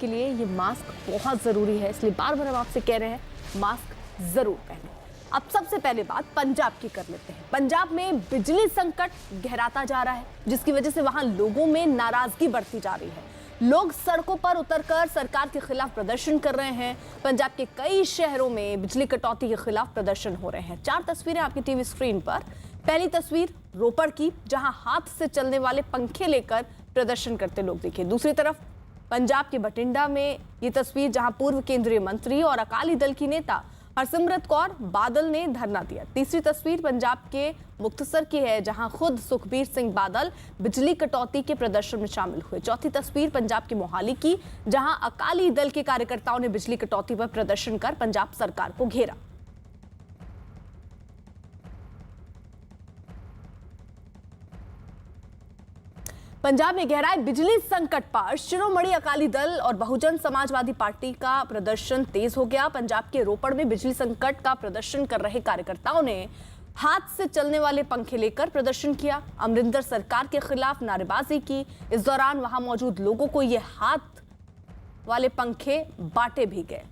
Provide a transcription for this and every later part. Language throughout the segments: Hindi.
के लिए ये मास्क बहुत जरूरी है, इसलिए बार बार हम आपसे कह रहे हैं मास्क जरूर पहनें। अब सबसे पहले बात पंजाब की कर लेते हैं। पंजाब में बिजली संकट गहराता जा रहा है, जिसकी वजह से वहां लोगों में नाराजगी बढ़ती जा रही है। लोग सड़कों पर उतरकर सरकार के खिलाफ प्रदर्शन कर रहे हैं। पंजाब के कई शहरों में बिजली कटौती के खिलाफ प्रदर्शन हो रहे हैं। 4 तस्वीरें आपकी टीवी स्क्रीन पर। पहली तस्वीर रोपड़ की, जहां हाथ से चलने वाले पंखे लेकर प्रदर्शन करते लोग दिखे। दूसरी तरफ पंजाब के बठिंडा में ये तस्वीर, जहां पूर्व केंद्रीय मंत्री और अकाली दल की नेता हरसिमरत कौर बादल ने धरना दिया। तीसरी तस्वीर पंजाब के मुक्तसर की है, जहां खुद सुखबीर सिंह बादल बिजली कटौती के प्रदर्शन में शामिल हुए। चौथी तस्वीर पंजाब के मोहाली की, जहां अकाली दल के कार्यकर्ताओं ने बिजली कटौती पर प्रदर्शन कर पंजाब सरकार को घेरा। पंजाब में गहराए बिजली संकट पर शिरोमणि अकाली दल और बहुजन समाजवादी पार्टी का प्रदर्शन तेज हो गया। पंजाब के रोपड़ में बिजली संकट का प्रदर्शन कर रहे कार्यकर्ताओं ने हाथ से चलने वाले पंखे लेकर प्रदर्शन किया। अमरिंदर सरकार के खिलाफ नारेबाजी की। इस दौरान वहां मौजूद लोगों को ये हाथ वाले पंखे बांटे भी गए।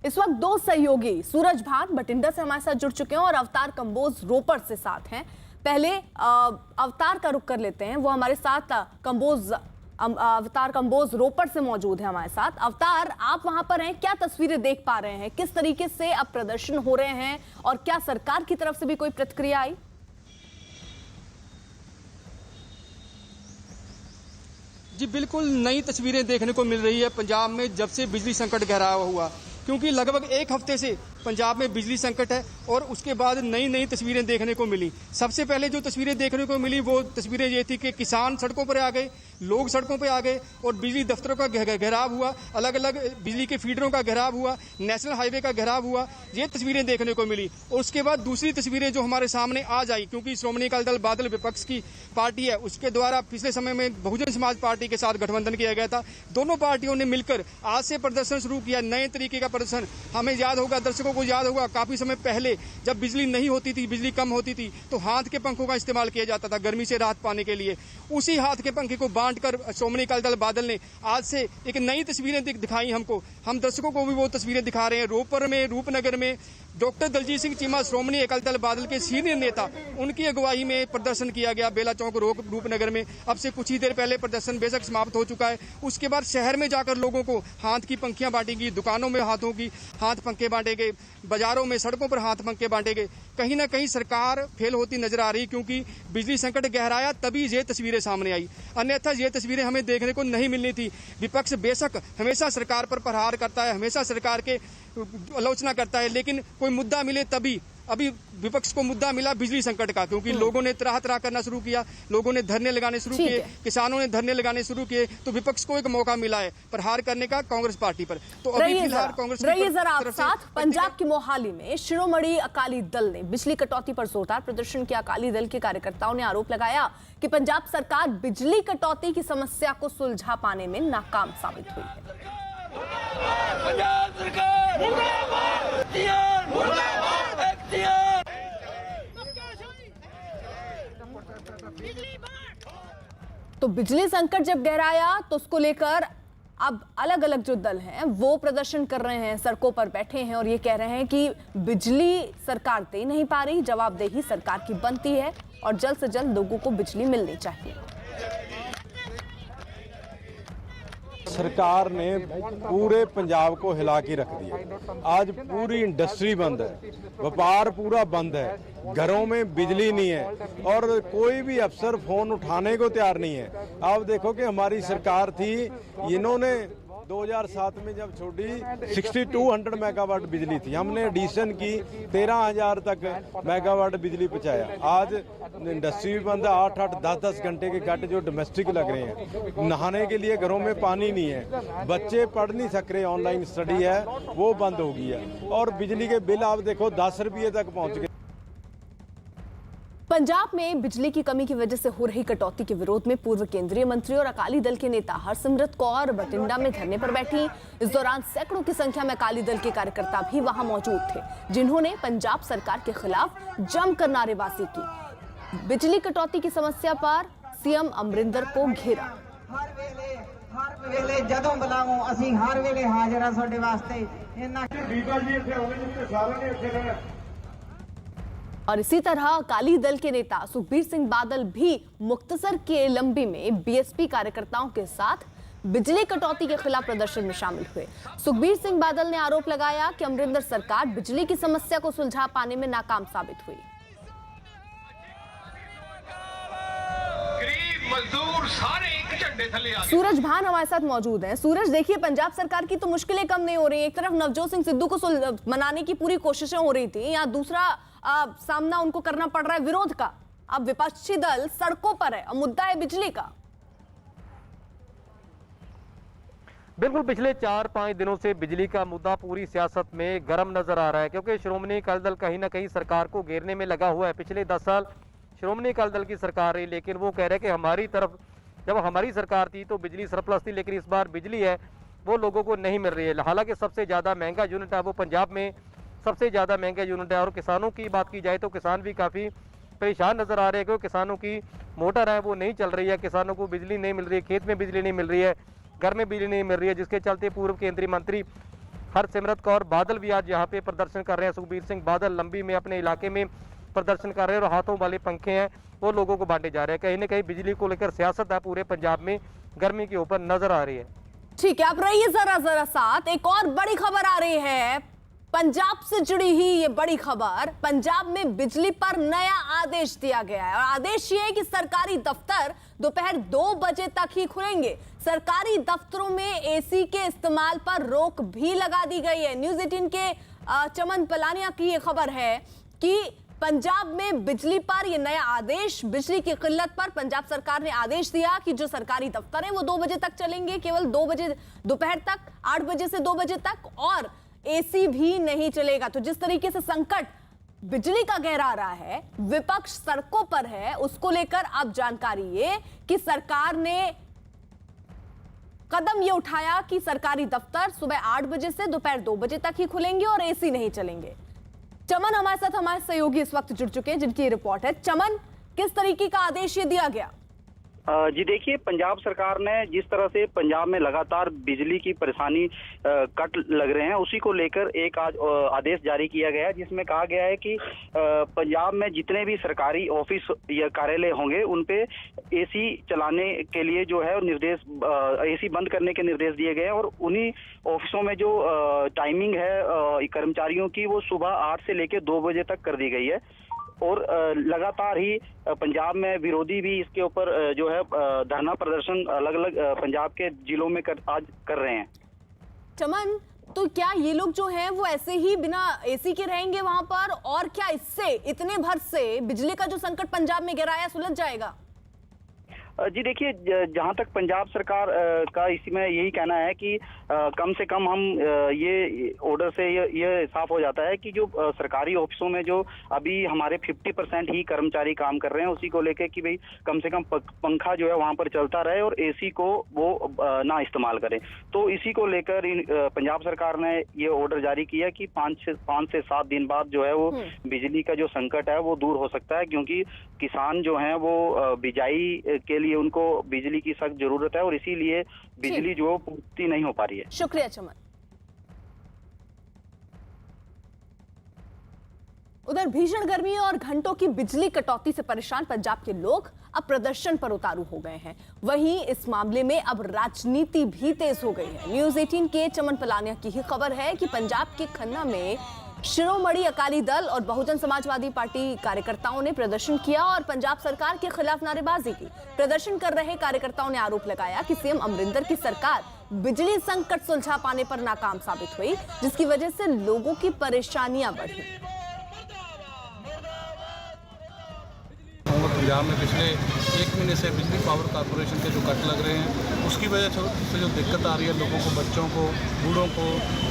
इस वक्त 2 सहयोगी सूरज भान बठिंडा से हमारे साथ जुड़ चुके हैं और अवतार कंबोज रोपड़ से साथ हैं। पहले अवतार का रुख कर लेते हैं, वो हमारे साथ अवतार कंबोज रोपड़ से मौजूद है हमारे साथ। अवतार, आप वहां पर हैं, क्या तस्वीरें देख पा रहे हैं? किस तरीके से अब प्रदर्शन हो रहे हैं और क्या सरकार की तरफ से भी कोई प्रतिक्रिया आई? जी बिल्कुल नई तस्वीरें देखने को मिल रही है पंजाब में जब से बिजली संकट गहराया हुआ, क्योंकि लगभग 1 हफ्ते से पंजाब में बिजली संकट है और उसके बाद नई नई तस्वीरें देखने को मिली। सबसे पहले जो तस्वीरें देखने को मिली वो तस्वीरें ये थी कि किसान सड़कों पर आ गए, लोग सड़कों पर आ गए और बिजली दफ्तरों का घेराव हुआ, अलग अलग बिजली के फीडरों का घेराव हुआ, नेशनल हाईवे का घेराव हुआ, ये तस्वीरें देखने को मिली। और उसके बाद दूसरी तस्वीरें जो हमारे सामने आज आई, क्योंकि श्रोमणी अकाली दल बादल विपक्ष की पार्टी है, उसके द्वारा पिछले समय में बहुजन समाज पार्टी के साथ गठबंधन किया गया था। दोनों पार्टियों ने मिलकर आज से प्रदर्शन शुरू किया, नए तरीके का प्रदर्शन। हमें याद होगा, दर्शकों को याद होगा, काफी समय पहले जब बिजली नहीं होती थी, बिजली कम होती थी, तो हाथ के पंखों का इस्तेमाल किया जाता था गर्मी से राहत पाने के लिए। उसी हाथ के पंखे को बांटकर श्रोमणी अकाली दल बादल ने आज से एक नई तस्वीरें दिखाई हमको। हम दर्शकों को भी वो तस्वीरें दिखा रहे हैं। रोपड़ में, रूपनगर में डॉक्टर दलजीत सिंह चीमा श्रोमणी अकाली दल बादल के सीनियर नेता, उनकी अगुवाई में प्रदर्शन किया गया बेला चौक रूपनगर में। अब से कुछ ही देर पहले प्रदर्शन बेशक समाप्त हो चुका है। उसके बाद शहर में जाकर लोगों को हाथ की पंखियां बांटी गई, दुकानों में हाथों की हाथ पंखे बांटे गए, बाजारों में सड़कों पर हाथ पंखे बांटे गए। कहीं ना कहीं सरकार फेल होती नजर आ रही, क्योंकि बिजली संकट गहराया तभी ये तस्वीरें सामने आई, अन्यथा ये तस्वीरें हमें देखने को नहीं मिलनी थी। विपक्ष बेशक हमेशा सरकार पर प्रहार करता है, हमेशा सरकार के आलोचना करता है, लेकिन कोई मुद्दा मिले तभी। अभी विपक्ष को मुद्दा मिला बिजली संकट का, क्योंकि लोगों ने तरह तरह करना शुरू किया, लोगों ने धरने लगाने शुरू किए, किसानों ने धरने लगाने शुरू किए, तो विपक्ष को एक मौका मिला है प्रहार करने का कांग्रेस पार्टी पर। तो अभी फिलहाल कांग्रेस आप साथ पंजाब के मोहाली में शिरोमणि अकाली दल ने बिजली कटौती पर जोरदार प्रदर्शन किया। अकाली दल के कार्यकर्ताओं ने आरोप लगाया कि पंजाब सरकार बिजली कटौती की समस्या को सुलझा पाने में नाकाम साबित हुई है। पंजाब सरकार तो बिजली संकट जब गहराया तो उसको लेकर अब अलग अलग जो दल हैं वो प्रदर्शन कर रहे हैं, सड़कों पर बैठे हैं और ये कह रहे हैं कि बिजली सरकार दे नहीं पा रही, जवाबदेही सरकार की बनती है और जल्द से जल्द लोगों को बिजली मिलनी चाहिए। सरकार ने पूरे पंजाब को हिला के रख दिया। आज पूरी इंडस्ट्री बंद है, व्यापार पूरा बंद है, घरों में बिजली नहीं है और कोई भी अफसर फोन उठाने को तैयार नहीं है। आप देखो कि हमारी सरकार थी, इन्होंने 2007 में जब छोड़ी 6200 मेगावाट बिजली थी, हमने एडिशन की 13000 तक मेगावाट बिजली पहुंचाया। आज इंडस्ट्री भी बंद है, 8-8, 10-10 घंटे के कट जो डोमेस्टिक लग रहे हैं, नहाने के लिए घरों में पानी नहीं है, बच्चे पढ़ नहीं सक रहे, ऑनलाइन स्टडी है वो बंद हो गई है और बिजली के बिल आप देखो 10 रुपये तक पहुंच गए। पंजाब में बिजली की कमी की वजह से हो रही कटौती के विरोध में पूर्व केंद्रीय मंत्री और अकाली दल के नेता हरसिमरत कौर बठिंडा में धरने पर बैठी। इस दौरान सैकड़ों की संख्या में अकाली दल के कार्यकर्ता भी वहां मौजूद थे, जिन्होंने पंजाब सरकार के खिलाफ जमकर नारेबाजी की। बिजली कटौती की समस्या पर सीएम अमरिंदर को घेरा। हर वेले जदों बुलाओ ਅਸੀਂ हर वेले हाजिर हां ਤੁਹਾਡੇ ਵਾਸਤੇ ਇਹਨਾਂ और इसी तरह अकाली दल के नेता सुखबीर सिंह बादल भी मुक्तसर के लंबी में बीएसपी कार्यकर्ताओं के साथ बिजली कटौती के खिलाफ प्रदर्शन में शामिल हुए। सुखबीर सिंह बादल ने आरोप लगाया कि अमरिंदर सरकार बिजली की समस्या को सुलझा पाने में नाकाम साबित हुई। मजदूर सारे एक झंडे थले आ गए। सूरज भान हमारे साथ मौजूद हैं। सूरज, देखिए, पंजाब सरकार की तो मुश्किलें कम नहीं हो रही। एक तरफ नवजोत सिंह सिद्धू को मनाने की पूरी कोशिशें हो रही थी, यहाँ दूसरा सामना उनको करना पड़ रहा है विरोध का। अब विपक्षी दल सड़कों पर है और मुद्दा है बिजली का। बिल्कुल, पिछले 4-5 दिनों से बिजली का मुद्दा पूरी सियासत में गर्म नजर आ रहा है, क्योंकि श्रोमणी अकाली दल कहीं ना कहीं सरकार को घेरने में लगा हुआ है। पिछले 10 साल श्रोमणी अकाली दल की सरकार रही, लेकिन वो कह रहे हैं कि हमारी तरफ जब हमारी सरकार थी तो बिजली सरप्लस थी, लेकिन इस बार बिजली है वो लोगों को नहीं मिल रही है। हालांकि सबसे ज़्यादा महंगा यूनिट है वो पंजाब में सबसे ज़्यादा महंगा यूनिट है। और किसानों की बात की जाए तो किसान भी काफ़ी परेशान नज़र आ रहे हैं, क्योंकि किसानों की मोटर है वो नहीं चल रही है, किसानों को बिजली नहीं मिल रही है, खेत में बिजली नहीं मिल रही है, घर में बिजली नहीं मिल रही है, जिसके चलते पूर्व केंद्रीय मंत्री हरसिमरत कौर बादल भी आज यहाँ पे प्रदर्शन कर रहे हैं। सुखबीर सिंह बादल लंबी में अपने इलाके में प्रदर्शन कर रहे हैं और हाथों वाले पंखे हैं वो लोगों को बांटे जा रहे हैं। कहीं ना कहीं बिजली को लेकर सियासत है पूरे पंजाब में गर्मी के ऊपर नजर आ रही है। ठीक है, आप रहिए जरा साथ। एक और बड़ी खबर आ रही है पंजाब से जुड़ी ही ये बड़ी खबर। पंजाब में बिजली पर नया आदेश दिया गया है और आदेश ये है कि सरकारी दफ्तर दोपहर 2 बजे तक ही खुलेंगे। सरकारी दफ्तरों में एसी के इस्तेमाल पर रोक भी लगा दी गई है। न्यूज़ 18 के चमन पलानिया की ये खबर है कि पंजाब में बिजली पर यह नया आदेश, बिजली की किल्लत पर पंजाब सरकार ने आदेश दिया कि जो सरकारी दफ्तर हैं वो 2 बजे तक चलेंगे, केवल 2 बजे दोपहर तक, 8 बजे से 2 बजे तक, और एसी भी नहीं चलेगा। तो जिस तरीके से संकट बिजली का गहरा रहा है, विपक्ष सड़कों पर है, उसको लेकर अब जानकारी ये कि सरकार ने कदम ये उठाया कि सरकारी दफ्तर सुबह 8 बजे से दोपहर 2 बजे तक ही खुलेंगे और एसी नहीं चलेंगे। चमन हमारे साथ हमारे सहयोगी इस वक्त जुड़ चुके हैं जिनकी रिपोर्ट है। चमन, किस तरीके का आदेश ये दिया गया? जी देखिए, पंजाब सरकार ने जिस तरह से पंजाब में लगातार बिजली की परेशानी कट लग रहे हैं, उसी को लेकर एक आज आदेश जारी किया गया है, जिसमें कहा गया है कि पंजाब में जितने भी सरकारी ऑफिस या कार्यालय होंगे उन पे एसी चलाने के लिए जो है निर्देश, एसी बंद करने के निर्देश दिए गए हैं। और उन्हीं ऑफिसों में जो टाइमिंग है कर्मचारियों की वो सुबह 8 से लेकर 2 बजे तक कर दी गई है। और लगातार ही पंजाब में विरोधी भी इसके ऊपर जो है धरना प्रदर्शन अलग अलग पंजाब के जिलों में आज कर रहे हैं। चमन, तो क्या ये लोग जो हैं वो ऐसे ही बिना एसी के रहेंगे वहां पर, और क्या इससे इतने भर से बिजली का जो संकट पंजाब में गिराया सुलझ जाएगा? जी देखिए, जहां तक पंजाब सरकार का इसमें यही कहना है कि कम से कम हम ये ऑर्डर से ये साफ हो जाता है कि जो सरकारी ऑफिसों में जो अभी हमारे 50% ही कर्मचारी काम कर रहे हैं, उसी को लेके कि भाई कम से कम पंखा जो है वहां पर चलता रहे और एसी को वो ना इस्तेमाल करें। तो इसी को लेकर पंजाब सरकार ने ये ऑर्डर जारी किया कि 5 से 7 दिन बाद जो है वो बिजली का जो संकट है वो दूर हो सकता है, क्योंकि किसान जो है वो बिजाई के लिए उनको बिजली की सख्त जरूरत है और इसीलिए बिजली जो पूर्ति नहीं हो पा रही है। शुक्रिया चमन। उधर भीषण गर्मी और घंटों की बिजली कटौती से परेशान पंजाब के लोग अब प्रदर्शन पर उतारू हो गए हैं। वहीं इस मामले में अब राजनीति भी तेज हो गई है। न्यूज़ 18 के चमन पलानिया की ही खबर है कि पंजाब के खन्ना में शिरोमणि अकाली दल और बहुजन समाजवादी पार्टी कार्यकर्ताओं ने प्रदर्शन किया और पंजाब सरकार के खिलाफ नारेबाजी की। प्रदर्शन कर रहे कार्यकर्ताओं ने आरोप लगाया कि सीएम अमरिंदर की सरकार बिजली संकट सुलझा पाने पर नाकाम साबित हुई, जिसकी वजह से लोगों की परेशानियां बढ़ी। पंजाब में पिछले 1 महीने से बिजली पावर कॉर्पोरेशन के जो कट लग रहे हैं, उसकी वजह से जो दिक्कत आ रही है लोगों को, बच्चों को, बूढ़ों को,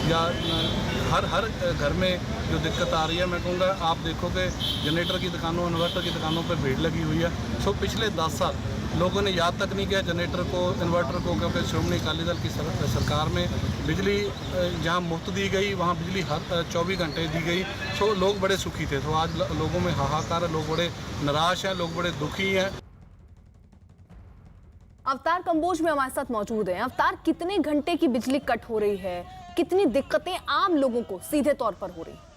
या हर घर में जो दिक्कत आ रही है, मैं कहूँगा आप देखोगे जनरेटर की दुकानों, इन्वर्टर की दुकानों पर भीड़ लगी हुई है। सो पिछले 10 साल लोगों ने याद तक नहीं किया जनरेटर को, इन्वर्टर को, क्योंकि श्रोमणी अकाली दल की सरकार में बिजली जहाँ मुफ्त दी गई वहाँ बिजली हर 24 घंटे दी गई। तो लोग बड़े सुखी थे। तो आज लोगों में हाहाकार है, लोग बड़े निराश हैं, लोग बड़े दुखी हैं। अवतार कंबोज में हमारे साथ मौजूद हैं। अवतार, कितने घंटे की बिजली कट हो रही है, कितनी दिक्कतें आम लोगों को सीधे तौर पर हो रही है?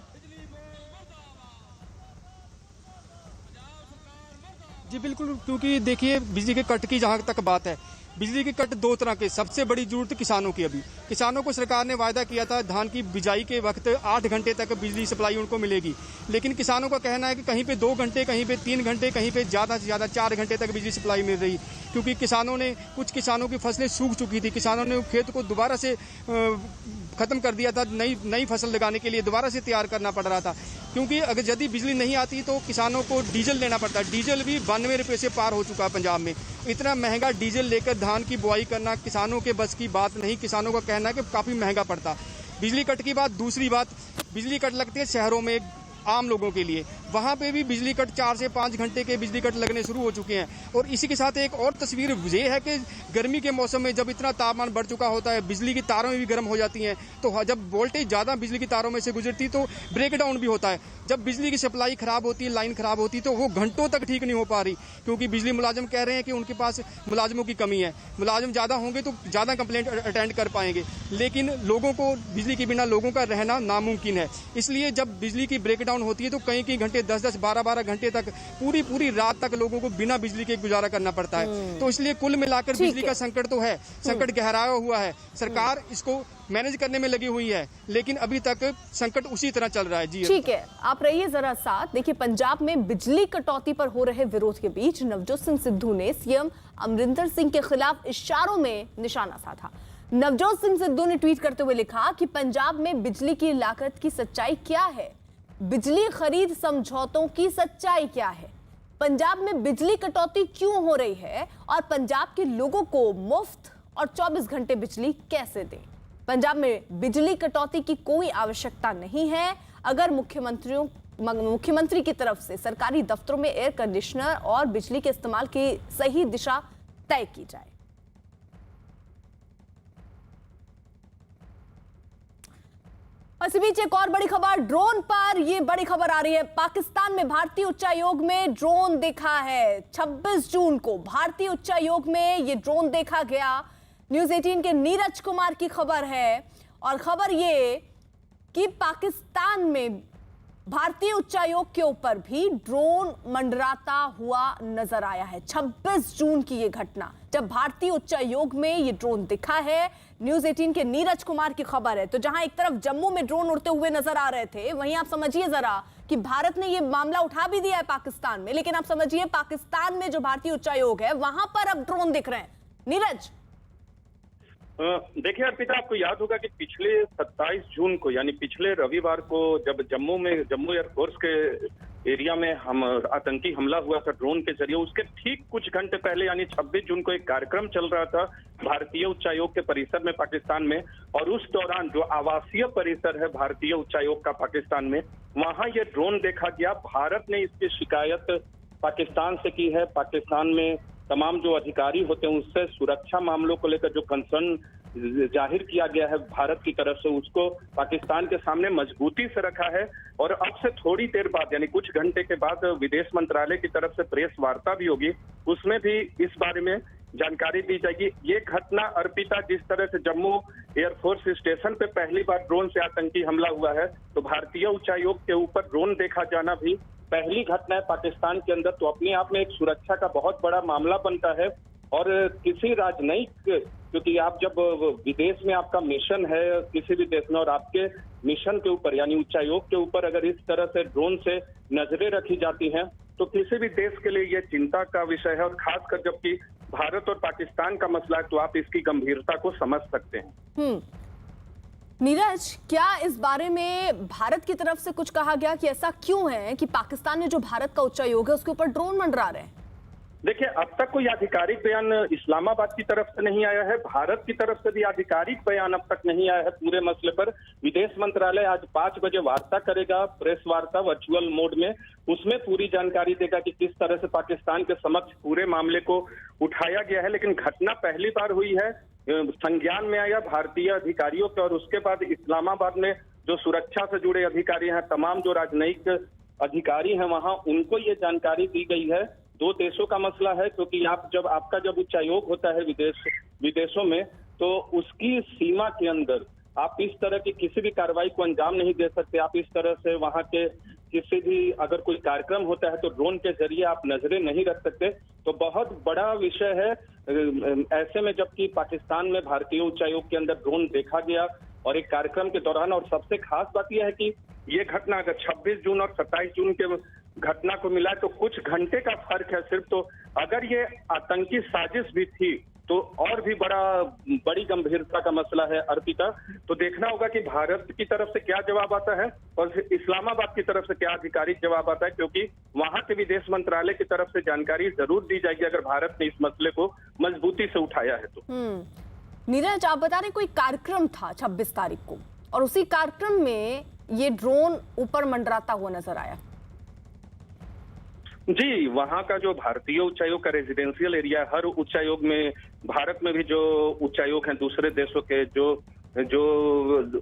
जी बिल्कुल, क्योंकि देखिए बिजली के कट की जहाँ तक बात है, बिजली के कट दो तरह के। सबसे बड़ी जरूरत किसानों की। अभी किसानों को सरकार ने वायदा किया था धान की बिजाई के वक्त 8 घंटे तक बिजली सप्लाई उनको मिलेगी, लेकिन किसानों का कहना है कि कहीं पे 2 घंटे, कहीं पे 3 घंटे, कहीं पे ज़्यादा से ज़्यादा 4 घंटे तक बिजली सप्लाई मिल रही, क्योंकि कुछ किसानों की फसलें सूख चुकी थी। किसानों ने खेत को दोबारा से खत्म कर दिया था, नई फसल लगाने के लिए दोबारा से तैयार करना पड़ रहा था, क्योंकि अगर यदि बिजली नहीं आती तो किसानों को डीजल लेना पड़ता है। डीजल भी 92 रुपये से पार हो चुका है पंजाब में। इतना महंगा डीजल लेकर धान की बुआई करना किसानों के बस की बात नहीं। किसानों का कहना है कि काफ़ी महंगा पड़ता। बिजली कट की बात। दूसरी बात, बिजली कट लगती है शहरों में आम लोगों के लिए, वहाँ पे भी बिजली कट 4 से 5 घंटे के बिजली कट लगने शुरू हो चुके हैं। और इसी के साथ एक और तस्वीर ये है कि गर्मी के मौसम में जब इतना तापमान बढ़ चुका होता है, बिजली की तारों में भी गर्म हो जाती हैं, तो जब वोल्टेज ज़्यादा बिजली की तारों में से गुजरती तो ब्रेकडाउन भी होता है। जब बिजली की सप्लाई खराब होती है, लाइन खराब होती तो वो घंटों तक ठीक नहीं हो पा रही, क्योंकि बिजली मुलाजिम कह रहे हैं कि उनके पास मुलाजिमों की कमी है। मुलाजिम ज़्यादा होंगे तो ज़्यादा कंप्लेंट अटेंड कर पाएंगे, लेकिन लोगों को बिजली के बिना लोगों का रहना नामुमकिन है। इसलिए जब बिजली की ब्रेकडाउन होती है तो कई घंटे 10-10, 12-12 घंटे तक पूरी रात तक लोगों को बिना बिजली के गुजारा करना पड़ता है। तो इसलिए कुल मिलाकर बिजली का संकट तो है, संकट गहराया हुआ है। सरकार इसको मैनेज करने में लगी हुई है, लेकिन अभी तक संकट उसी तरह चल रहा है। जी ठीक है, आप रहिए जरा साथ। देखिए, पंजाब में बिजली कटौती पर हो रहे विरोध के बीच नवजोत सिंह सिद्धू ने सीएम अमरिंदर सिंह के खिलाफ इशारों में निशाना साधा। नवजोत सिंह सिद्धू ने ट्वीट करते हुए लिखा कि पंजाब में बिजली की लागत की सच्चाई क्या है, बिजली खरीद समझौतों की सच्चाई क्या है, पंजाब में बिजली कटौती क्यों हो रही है और पंजाब के लोगों को मुफ्त और 24 घंटे बिजली कैसे दें। पंजाब में बिजली कटौती की कोई आवश्यकता नहीं है अगर मुख्यमंत्री की तरफ से सरकारी दफ्तरों में एयर कंडीशनर और बिजली के इस्तेमाल की सही दिशा तय की जाए। इसी बीच एक और बड़ी खबर ड्रोन पर। ये बड़ी खबर आ रही है, पाकिस्तान में भारतीय उच्चायोग में ड्रोन देखा है। 26 जून को भारतीय उच्चायोग में ये ड्रोन देखा गया। न्यूज़ 18 के नीरज कुमार की खबर है, और खबर ये कि पाकिस्तान में भारतीय उच्चायोग के ऊपर भी ड्रोन मंडराता हुआ नजर आया है। 26 जून की ये घटना, जब भारतीय उच्चायोग में ये ड्रोन दिखा है। न्यूज़ 18 के नीरज कुमार की खबर है। तो जहां एक तरफ जम्मू में ड्रोन उड़ते हुए नजर आ रहे थे, वहीं आप समझिए जरा कि भारत ने ये मामला उठा भी दिया है पाकिस्तान में, लेकिन आप समझिए पाकिस्तान में जो भारतीय उच्चायोग है वहां पर अब ड्रोन दिख रहे हैं। नीरज, देखिए अर्पिता, आपको याद होगा कि पिछले 27 जून को यानी पिछले रविवार को जब जम्मू एयरफोर्स के एरिया में आतंकी हमला हुआ था ड्रोन के जरिए, उसके ठीक कुछ घंटे पहले यानी 26 जून को एक कार्यक्रम चल रहा था भारतीय उच्चायोग के परिसर में पाकिस्तान में, और उस दौरान जो आवासीय परिसर है भारतीय उच्चायोग का पाकिस्तान में, वहां ये ड्रोन देखा गया। भारत ने इसकी शिकायत पाकिस्तान से की है। पाकिस्तान में तमाम जो अधिकारी होते हैं उससे सुरक्षा मामलों को लेकर जो कंसर्न जाहिर किया गया है भारत की तरफ से, उसको पाकिस्तान के सामने मजबूती से रखा है। और अब से थोड़ी देर बाद यानी कुछ घंटे के बाद विदेश मंत्रालय की तरफ से प्रेस वार्ता भी होगी, उसमें भी इस बारे में जानकारी दी जाएगी। ये घटना अर्पिता, जिस तरह से जम्मू एयरफोर्स स्टेशन पे पहली बार ड्रोन से आतंकी हमला हुआ है, तो भारतीय उच्चायोग के ऊपर ड्रोन देखा जाना भी पहली घटना है पाकिस्तान के अंदर। तो अपने आप में एक सुरक्षा का बहुत बड़ा मामला बनता है। और किसी राजनयिक, क्योंकि आप जब विदेश में आपका मिशन है किसी भी देश में, और आपके मिशन के ऊपर यानी उच्चायोग के ऊपर अगर इस तरह से ड्रोन से नजरें रखी जाती हैं तो किसी भी देश के लिए ये चिंता का विषय है। और खासकर जबकि भारत और पाकिस्तान का मसला है तो आप इसकी गंभीरता को समझ सकते हैं। नीरज, क्या इस बारे में भारत की तरफ से कुछ कहा गया कि ऐसा क्यों है कि पाकिस्तान में जो भारत का उच्चायोग है उसके ऊपर ड्रोन मंडरा रहे हैं? देखिए, अब तक कोई आधिकारिक बयान इस्लामाबाद की तरफ से नहीं आया है, भारत की तरफ से भी आधिकारिक बयान अब तक नहीं आया है पूरे मसले पर। विदेश मंत्रालय आज 5 बजे वार्ता करेगा, प्रेस वार्ता वर्चुअल मोड में, उसमें पूरी जानकारी देगा कि किस तरह से पाकिस्तान के समक्ष पूरे मामले को उठाया गया है। लेकिन घटना पहली बार हुई है, संज्ञान में आया भारतीय अधिकारियों के, और उसके बाद इस्लामाबाद में जो सुरक्षा से जुड़े अधिकारी हैं, तमाम जो राजनयिक अधिकारी हैं वहां, उनको ये जानकारी दी गई है। 2 देशों का मसला है, क्योंकि आपका जब उच्चायोग होता है विदेशों में, तो उसकी सीमा के अंदर आप इस तरह की किसी भी कार्रवाई को अंजाम नहीं दे सकते। आप इस तरह से वहां के किसी भी, अगर कोई कार्यक्रम होता है तो ड्रोन के जरिए आप नजरें नहीं रख सकते। तो बहुत बड़ा विषय है। ऐसे में जबकि पाकिस्तान में भारतीय उच्चायोग के अंदर ड्रोन देखा गया और एक कार्यक्रम के दौरान, और सबसे खास बात यह है कि ये घटना अगर 26 जून और 27 जून के घटना को मिला तो कुछ घंटे का फर्क है सिर्फ। तो अगर ये आतंकी साजिश भी थी तो और भी बड़ी गंभीरता का मसला है अर्पिता। तो देखना होगा कि भारत की तरफ से क्या जवाब आता है और फिर इस्लामाबाद की तरफ से क्या आधिकारिक जवाब आता है, क्योंकि वहां के विदेश मंत्रालय की तरफ से जानकारी जरूर दी जाएगी अगर भारत ने इस मसले को मजबूती से उठाया है तो। नीरज, आप बता रहे कोई कार्यक्रम था 26 तारीख को, और उसी कार्यक्रम में ये ड्रोन ऊपर मंडराता हुआ नजर आया। जी, वहाँ का जो भारतीय उच्चायोग का रेजिडेंशियल एरिया है, हर उच्चायोग में, भारत में भी जो उच्चायोग हैं दूसरे देशों के जो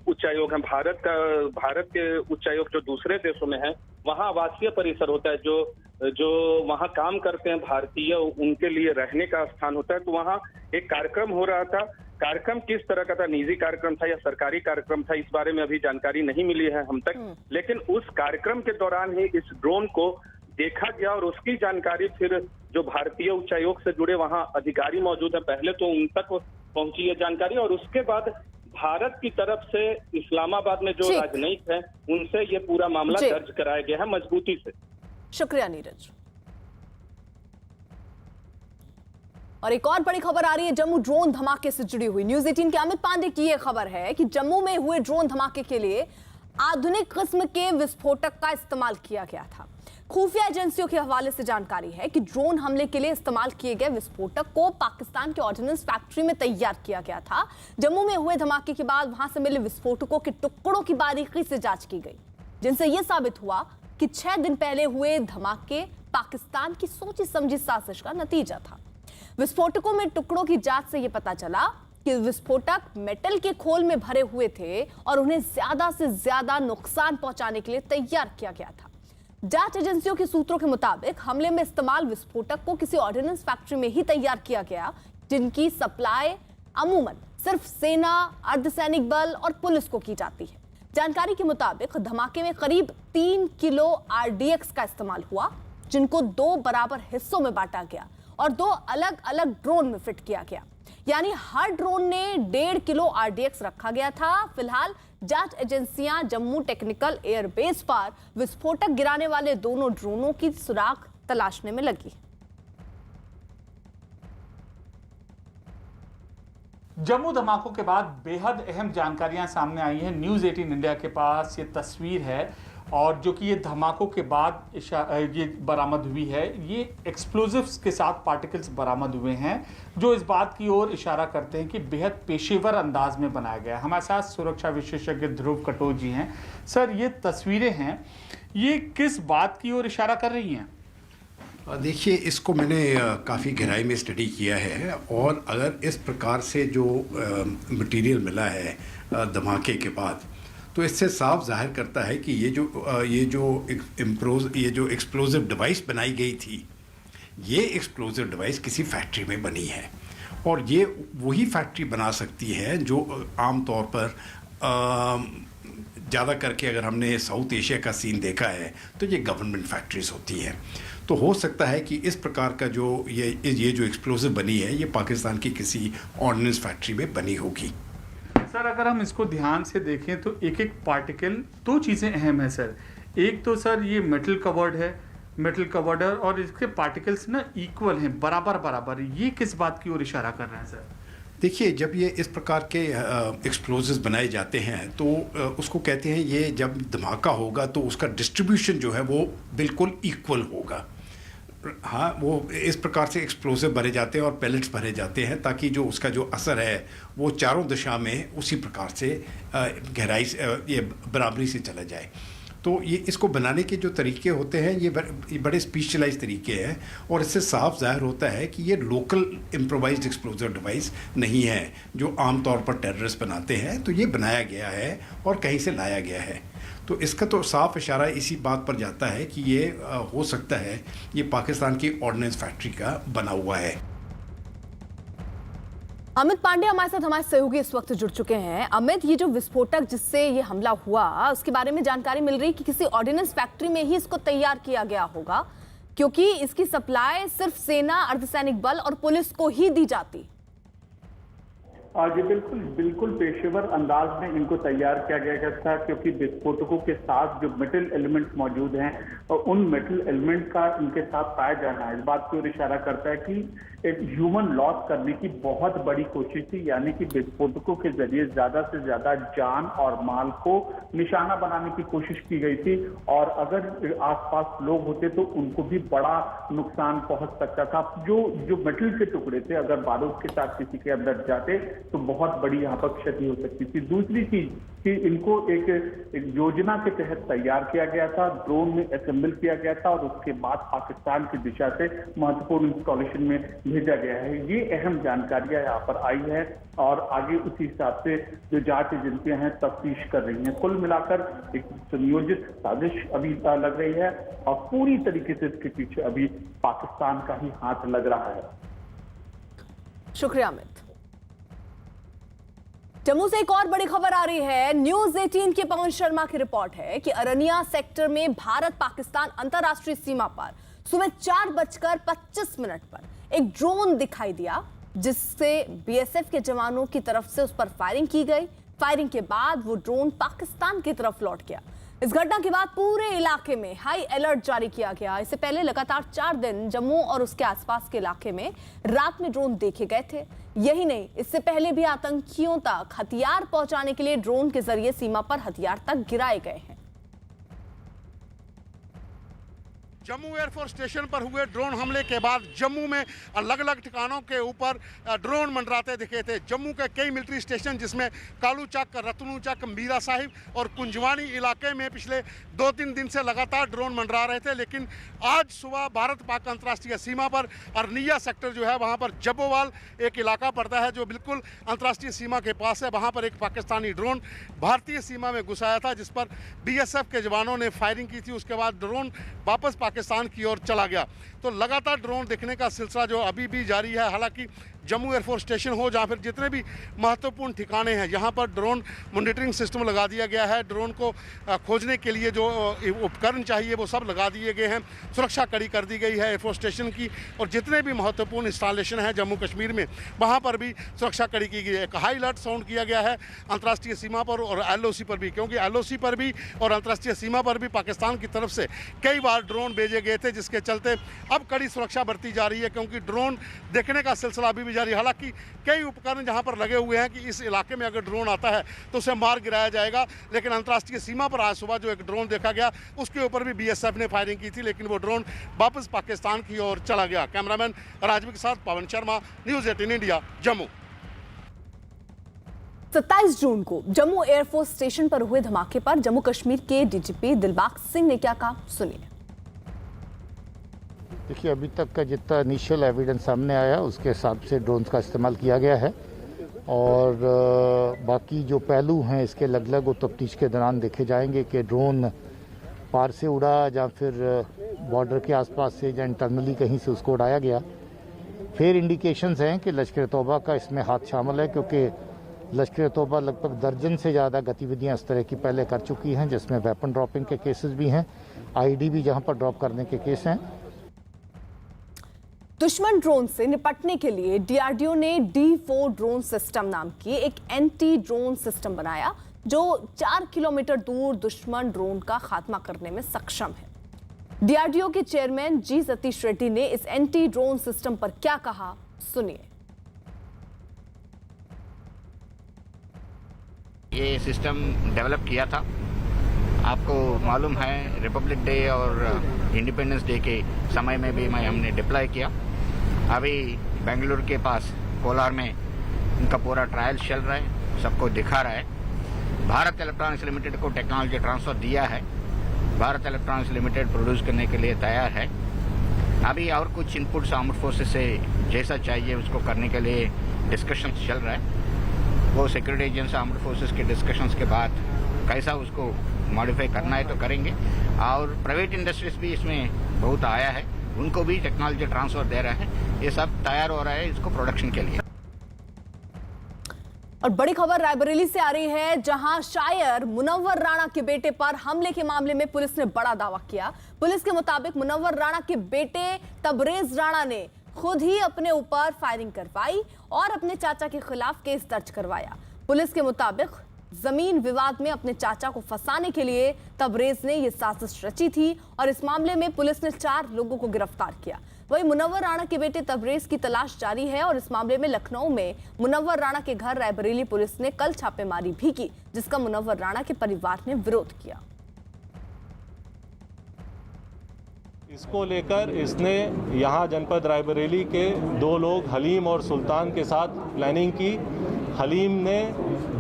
उच्चायोग हैं, भारत के उच्चायोग जो दूसरे देशों में है, वहाँ आवासीय परिसर होता है, जो वहाँ काम करते हैं भारतीय, उनके लिए रहने का स्थान होता है। तो वहाँ एक कार्यक्रम हो रहा था। कार्यक्रम किस तरह का था, निजी कार्यक्रम था या सरकारी कार्यक्रम था, इस बारे में अभी जानकारी नहीं मिली है हम तक। लेकिन उस कार्यक्रम के दौरान ही इस ड्रोन को देखा गया और उसकी जानकारी फिर जो भारतीय उच्चायोग से जुड़े वहां अधिकारी मौजूद है, पहले तो उन तक पहुंची ये जानकारी, और उसके बाद भारत की तरफ से इस्लामाबाद में जो राजनयिक है उनसे ये पूरा मामला दर्ज कराया गया है मजबूती से। शुक्रिया नीरज। और एक और बड़ी खबर आ रही है जम्मू ड्रोन धमाके से जुड़ी हुई। न्यूज़ 18 के अमित पांडे की यह खबर है कि जम्मू में हुए ड्रोन धमाके के लिए आधुनिक किस्म के विस्फोटक का इस्तेमाल किया गया था। खुफिया एजेंसियों के हवाले से जानकारी है कि ड्रोन हमले के लिए इस्तेमाल किए गए विस्फोटक को पाकिस्तान के ऑर्डिनेंस फैक्ट्री में तैयार किया गया था। जम्मू में हुए धमाके के बाद वहां से मिले विस्फोटकों के टुकड़ों की बारीकी से जांच की गई, जिनसे यह साबित हुआ कि 6 दिन पहले हुए धमाके पाकिस्तान की सोची समझी साजिश का नतीजा था। विस्फोटकों में टुकड़ों की जांच से यह पता चला कि विस्फोटक मेटल के खोल में भरे हुए थे और उन्हें ज्यादा से ज्यादा नुकसान पहुंचाने के लिए तैयार किया गया था। जांच एजेंसियों के सूत्रों के मुताबिक हमले में इस्तेमाल विस्फोटक को किसी ऑर्डिनेंस फैक्ट्री में ही तैयार किया गया, जिनकी सप्लाई अमूमन सिर्फ सेना, अर्धसैनिक बल और पुलिस को की जाती है। जानकारी के मुताबिक धमाके में करीब 3 किलो RDX का इस्तेमाल हुआ, जिनको 2 बराबर हिस्सों में बांटा गया और 2 अलग अलग ड्रोन में फिट किया गया, यानी हर ड्रोन ने 1.5 किलो RDX रखा गया था। फिलहाल जांच एजेंसियां जम्मू टेक्निकल एयरबेस पर विस्फोटक गिराने वाले दोनों ड्रोनों की सुराग तलाशने में लगी। जम्मू धमाकों के बाद बेहद अहम जानकारियां सामने आई हैं। न्यूज़ 18 इंडिया के पास ये तस्वीर है, और जो कि ये धमाकों के बाद ये बरामद हुई है। ये एक्सप्लोजिव्स के साथ पार्टिकल्स बरामद हुए हैं, जो इस बात की ओर इशारा करते हैं कि बेहद पेशेवर अंदाज में बनाया गया है। हमारे साथ सुरक्षा विशेषज्ञ ध्रुव कटोच जी हैं। सर, ये तस्वीरें हैं, ये किस बात की ओर इशारा कर रही हैं? देखिए, इसको मैंने काफ़ी गहराई में स्टडी किया है, और अगर इस प्रकार से जो मटेरियल मिला है धमाके के बाद, तो इससे साफ जाहिर करता है कि ये जो एक्सप्लोजिव डिवाइस बनाई गई थी, ये एक्सप्लोजिव डिवाइस किसी फैक्ट्री में बनी है, और ये वही फैक्ट्री बना सकती है जो आमतौर पर ज़्यादा करके अगर हमने साउथ एशिया का सीन देखा है तो ये गवर्नमेंट फैक्ट्रीज होती हैं। तो हो सकता है कि इस प्रकार का जो ये जो एक्सप्लोजिव बनी है, ये पाकिस्तान की किसी ऑर्डिनेंस फैक्ट्री में बनी होगी। सर, अगर हम इसको ध्यान से देखें तो एक एक पार्टिकल, 2 चीज़ें अहम है सर। एक तो सर ये मेटल कवर्ड है, और इसके पार्टिकल्स ना इक्वल हैं, बराबर। ये किस बात की ओर इशारा कर रहे हैं सर? देखिए, जब ये इस प्रकार के एक्सप्लोजिव्स बनाए जाते हैं तो उसको कहते हैं, ये जब धमाका होगा तो उसका डिस्ट्रीब्यूशन जो है वो बिल्कुल इक्वल होगा। हाँ, वो इस प्रकार से एक्सप्लोसिव भरे जाते हैं और पैलेट्स भरे जाते हैं ताकि जो उसका जो असर है वो चारों दिशा में उसी प्रकार से गहराई से ये बराबरी से चला जाए। तो ये इसको बनाने के जो तरीके होते हैं ये बड़े स्पेशलाइज तरीके हैं और इससे साफ जाहिर होता है कि ये लोकल इम्प्रोवाइज्ड एक्सप्लोजिव डिवाइस नहीं है जो आमतौर पर टेररिस्ट बनाते हैं। तो ये बनाया गया है और कहीं से लाया गया है। तो इसका तो साफ इशारा इसी बात पर जाता है कि ये हो सकता है ये पाकिस्तान की ऑर्डिनेंस फैक्ट्री का बना हुआ है। अमित पांडे हमारे साथ हमारे सहयोगी इस वक्त जुड़ चुके हैं। अमित, ये जो विस्फोटक जिससे ये हमला हुआ उसके बारे में जानकारी मिल रही है कि किसी ऑर्डिनेंस फैक्ट्री में ही इसको तैयार किया गया होगा, क्योंकि इसकी सप्लाई सिर्फ सेना, अर्धसैनिक बल और पुलिस को ही दी जाती। जी बिल्कुल पेशेवर अंदाज में इनको तैयार किया गया था, क्योंकि विस्फोटकों के साथ जो मेटल एलिमेंट मौजूद हैं और उन मेटल एलिमेंट का इनके साथ पाया जाना इस बात की ओर इशारा करता है कि एक ह्यूमन लॉस करने की बहुत बड़ी कोशिश थी, यानी कि विस्फोटकों के जरिए ज्यादा से ज्यादा जान और माल को निशाना बनाने की कोशिश की गई थी और अगर आसपास लोग होते तो उनको भी बड़ा नुकसान पहुंच सकता था। जो मेटल के टुकड़े थे अगर बारूद के साथ किसी के अंदर जाते तो बहुत बड़ी यहाँ पर क्षति हो सकती थी। दूसरी चीज कि इनको एक योजना के तहत तैयार किया गया था, ड्रोन में असेंबल किया गया था और उसके बाद पाकिस्तान की दिशा से महत्वपूर्ण इंस्टॉलेशन में भेजा गया है। ये अहम जानकारियां यहाँ पर आई है और आगे उसी हिसाब से जो जांच एजेंसियां हैं तफ्तीश कर रही हैं। कुल मिलाकर एक सुनियोजित साजिश अभी लग रही है और पूरी तरीके से इसके पीछे अभी पाकिस्तान का ही हाथ लग रहा है। शुक्रिया अमित। जम्मू से एक और बड़ी खबर आ रही है। न्यूज 18 की पवन शर्मा की रिपोर्ट है कि अरनिया सेक्टर में भारत पाकिस्तान अंतरराष्ट्रीय सीमा पर सुबह 4:25 पर एक ड्रोन दिखाई दिया, जिससे बीएसएफ के जवानों की तरफ से उस पर फायरिंग की गई। फायरिंग के बाद वो ड्रोन पाकिस्तान की तरफ लौट गया। इस घटना के बाद पूरे इलाके में हाई अलर्ट जारी किया गया। इससे पहले लगातार 4 दिन जम्मू और उसके आसपास के इलाके में रात में ड्रोन देखे गए थे। यही नहीं, इससे पहले भी आतंकियों तक हथियार पहुंचाने के लिए ड्रोन के जरिए सीमा पर हथियार तक गिराए गए हैं। जम्मू एयरफोर्स स्टेशन पर हुए ड्रोन हमले के बाद जम्मू में अलग अलग ठिकानों के ऊपर ड्रोन मंडराते दिखे थे। जम्मू के कई मिलिट्री स्टेशन जिसमें कालू चक, रतनू चक, मीरा साहिब और कुंजवानी इलाके में पिछले 2-3 दिन से लगातार ड्रोन मंडरा रहे थे, लेकिन आज सुबह भारत पाक अंतर्राष्ट्रीय सीमा पर अरनिया सेक्टर जो है वहाँ पर जब्बोवाल एक इलाका पड़ता है जो बिल्कुल अंतर्राष्ट्रीय सीमा के पास है। वहाँ पर एक पाकिस्तानी ड्रोन भारतीय सीमा में घुस आया था, जिस पर बीएसएफ के जवानों ने फायरिंग की थी। उसके बाद ड्रोन वापस पाकिस्तान की ओर चला गया। तो लगातार ड्रोन देखने का सिलसिला जो अभी भी जारी है। हालांकि जम्मू एयरफोर्स स्टेशन हो या फिर जितने भी महत्वपूर्ण ठिकाने हैं यहाँ पर ड्रोन मॉनिटरिंग सिस्टम लगा दिया गया है। ड्रोन को खोजने के लिए जो उपकरण चाहिए वो सब लगा दिए गए हैं। सुरक्षा कड़ी कर दी गई है एयरफोर्स स्टेशन की और जितने भी महत्वपूर्ण इंस्टॉलेशन हैं जम्मू कश्मीर में वहाँ पर भी सुरक्षा कड़ी की गई है। एक हाई अलर्ट साउंड किया गया है अंतर्राष्ट्रीय सीमा पर और एलओसी पर भी, क्योंकि एलओसी पर भी और अंतर्राष्ट्रीय सीमा पर भी पाकिस्तान की तरफ से कई बार ड्रोन भेजे गए थे, जिसके चलते अब कड़ी सुरक्षा बरती जा रही है, क्योंकि ड्रोन देखने का सिलसिला अभी जारी। हालांकि कई उपकरण जहां पर लगे हुए हैं कि इस इलाके में अगर ड्रोन आता है तो उसे मार गिराया जाएगा, लेकिन अंतर्राष्ट्रीय सीमा पर आज सुबह जो एक ड्रोन देखा गया उसके ऊपर भी बीएसएफ ने फायरिंग की थी, लेकिन वो ड्रोन वापस पाकिस्तान की ओर चला गया। कैमरामैन राजवी के साथ पवन शर्मा, न्यूज 18 इंडिया, जम्मू। 27 जून को जम्मू एयरफोर्स स्टेशन पर हुए धमाके पर जम्मू कश्मीर के डीजीपी दिलबाग सिंह ने क्या कहा, सुनिए। देखिए, अभी तक का जितना इनिशियल एविडेंस सामने आया उसके हिसाब से ड्रोन्स का इस्तेमाल किया गया है और बाकी जो पहलू हैं इसके अलग अलग वो तफ्तीश के दौरान देखे जाएंगे कि ड्रोन पार से उड़ा या फिर बॉर्डर के आसपास से या इंटरनली कहीं से उसको उड़ाया गया। फिर इंडिकेशंस हैं कि लश्कर तौबा का इसमें हाथ शामिल है, क्योंकि लश्कर तौबा लगभग दर्जन से ज़्यादा गतिविधियां इस तरह की पहले कर चुकी हैं, जिसमें वेपन ड्रॉपिंग के केसेस भी हैं, आईडी भी जहां पर ड्रॉप करने के केस हैं। दुश्मन ड्रोन से निपटने के लिए डीआरडीओ ने D4 ड्रोन सिस्टम नाम की एक एंटी ड्रोन सिस्टम बनाया, जो 4 किलोमीटर दूर दुश्मन ड्रोन का खात्मा करने में सक्षम है। डीआरडीओ के चेयरमैन जी सतीश रेड्डी ने इस एंटी ड्रोन सिस्टम पर क्या कहा, सुनिए। ये सिस्टम डेवलप किया था आपको मालूम है रिपब्लिक डे और इंडिपेंडेंस डे के समय में भी हमने डिप्लॉय किया। अभी बेंगलुरु के पास कोलार में इनका पूरा ट्रायल चल रहा है, सबको दिखा रहा है। भारत इलेक्ट्रॉनिक्स लिमिटेड को टेक्नोलॉजी ट्रांसफर दिया है, भारत इलेक्ट्रॉनिक्स लिमिटेड प्रोड्यूस करने के लिए तैयार है। अभी और कुछ इनपुट्स आर्म्ड फोर्सेस से जैसा चाहिए उसको करने के लिए डिस्कशन चल रहा है। वो सिक्योरिटी एजेंसी आर्म्ड फोर्सेस के डिस्कशंस के बाद कैसा उसको मॉडिफाई करना है तो करेंगे। और प्राइवेट इंडस्ट्रीज भी इसमें बहुत आया है, उनको भी टेक्नोलॉजी ट्रांसफर दे रहा है। ये सब तैयार हो रहा है इसको प्रोडक्शन के लिए। और बड़ी खबर रायबरेली से आ रही है, जहां शायर मुनव्वर राणा के बेटे पर हमले के मामले में पुलिस ने बड़ा दावा किया। पुलिस के मुताबिक मुनव्वर राणा के बेटे तबरेज राणा ने खुद ही अपने ऊपर फायरिंग करवाई और अपने चाचा के खिलाफ केस दर्ज करवाया। पुलिस के मुताबिक जमीन विवाद में अपने चाचा को फंसाने के लिए तबरेज ने यह साजिश रची थी और इस मामले में पुलिस ने 4 लोगों को गिरफ्तार किया। वहीं मुनव्वर राणा के बेटे तबरेज की तलाश जारी है और इस मामले में लखनऊ में मुनव्वर राणा के घर रायबरेली पुलिस ने कल छापेमारी भी की, जिसका मुनव्वर राणा के परिवार ने विरोध किया। इसको लेकर इसने यहाँ जनपद रायबरेली के 2 लोग हलीम और सुल्तान के साथ प्लानिंग की। हलीम ने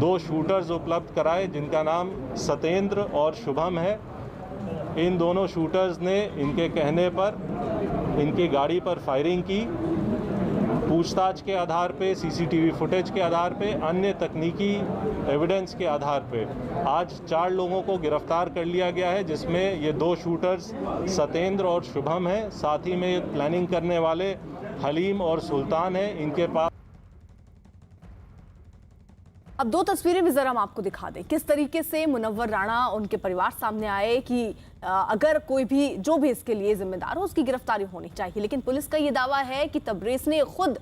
2 शूटर्स उपलब्ध कराए जिनका नाम सतेंद्र और शुभम है। इन दोनों शूटर्स ने इनके कहने पर इनकी गाड़ी पर फायरिंग की। पूछताछ के आधार पे, सीसीटीवी फुटेज के आधार पे, अन्य तकनीकी एविडेंस के आधार पे आज 4 लोगों को गिरफ्तार कर लिया गया है, जिसमें ये 2 शूटर्स सतेंद्र और शुभम हैं। साथ ही में प्लानिंग करने वाले हलीम और सुल्तान हैं। इनके पास अब 2 तस्वीरें भी जरा हम आपको दिखा दें, किस तरीके से मुनव्वर राणा उनके परिवार सामने आए कि अगर कोई भी जो भी इसके लिए जिम्मेदार हो उसकी गिरफ्तारी होनी चाहिए। लेकिन पुलिस का ये दावा है कि तबरेज ने खुद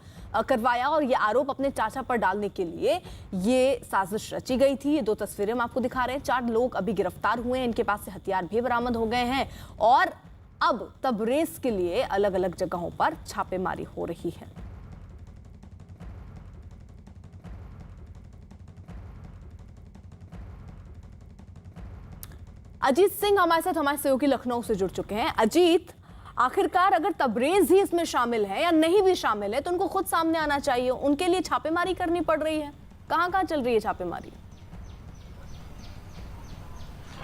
करवाया और ये आरोप अपने चाचा पर डालने के लिए ये साजिश रची गई थी। ये 2 तस्वीरें हम आपको दिखा रहे हैं। 4 लोग अभी गिरफ्तार हुए हैं, इनके पास से हथियार भी बरामद हो गए हैं और अब तबरेज के लिए अलग अलग जगहों पर छापेमारी हो रही है। अजीत सिंह हमारे साथ, हमारे सहयोगी लखनऊ से जुड़ चुके हैं। अजीत, आखिरकार अगर तबरेज ही इसमें शामिल है या नहीं भी शामिल है तो उनको खुद सामने आना चाहिए। उनके लिए छापेमारी करनी पड़ रही है, कहां चल रही है छापेमारी?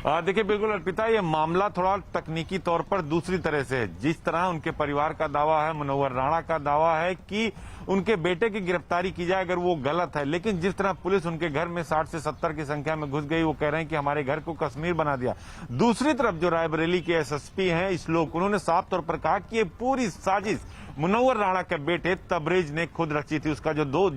देखिए बिल्कुल अर्पिता, ये मामला थोड़ा तकनीकी तौर पर दूसरी तरह से है। जिस तरह उनके परिवार का दावा है, मुनव्वर राणा का दावा है कि उनके बेटे की गिरफ्तारी की जाए अगर वो गलत है, लेकिन जिस तरह पुलिस उनके घर में 60 से 70 की संख्या में घुस गई, वो कह रहे हैं कि हमारे घर को कश्मीर बना दिया। दूसरी तरफ जो रायबरेली के एसएसपी हैं इस्लोक, उन्होंने साफ तौर पर कहा कि ये पूरी साजिश मुनव्वर राणा के बेटे तबरेज ने खुद रची थी। उसका